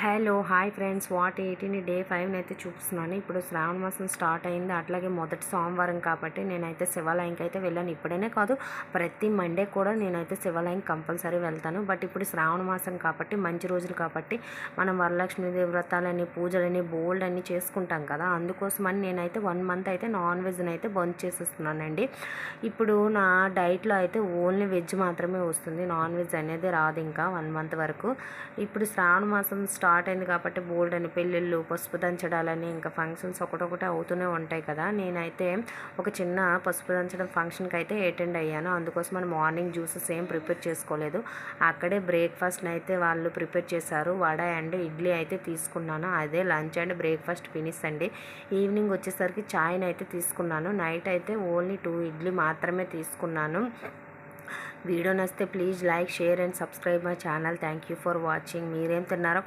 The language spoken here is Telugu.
Hello hi friends, what 18 day 5 అయితే చూపిస్తున్నాను. ఇప్పుడు శ్రావణ మాసం స్టార్ట్ అయింది. అట్లాగే మొదటి సోమవారం కాబట్టి నేనైతే శివాలయంకి అయితే వెళ్ళాను. ఇప్పుడైనా కాదు, ప్రతి మండే కూడా నేనైతే శివాలయం కంపల్సరీ వెళ్తాను. బట్ ఇప్పుడు శ్రావణ మాసం కాబట్టి, మంచి రోజులు కాబట్టి మనం వరలక్ష్మీదేవి వ్రతాలని, పూజలని బోల్డ్ అన్ని చేసుకుంటాం కదా. అందుకోసమని నేనైతే 1 మంత్ అయితే నాన్ వెజ్ని అయితే బంద్ చేసేస్తున్నానండి. ఇప్పుడు నా డైట్లో అయితే ఓన్లీ వెజ్ మాత్రమే వస్తుంది. నాన్ వెజ్ అనేది రాదు ఇంకా 1 మంత్ వరకు. ఇప్పుడు శ్రావణ మాసం స్టార్ట్ అయింది కాబట్టి బోల్డ్ అని పెళ్ళిళ్ళు, పసుపు దంచడాలని, ఇంకా ఫంక్షన్స్ ఒకటొకటి అవుతూనే ఉంటాయి కదా. నేనైతే ఒక చిన్న పసుపు దంచడం ఫంక్షన్కి అయితే అటెండ్ అయ్యాను. అందుకోసం మార్నింగ్ జ్యూసెస్ ఏం ప్రిపేర్ చేసుకోలేదు. అక్కడే బ్రేక్ఫాస్ట్ని అయితే వాళ్ళు ప్రిపేర్ చేశారు. వడ అండ్ ఇడ్లీ అయితే తీసుకున్నాను. అదే లంచ్ అండ్ బ్రేక్ఫాస్ట్ ఫినిష్ అండి. ఈవినింగ్ వచ్చేసరికి చాయ్ని అయితే తీసుకున్నాను. నైట్ అయితే ఓన్లీ 2 ఇడ్లీ మాత్రమే తీసుకున్నాను. వీడియో నచ్చితే please like, share and subscribe my channel. Thank you for watching. మీరేం తిన్నారో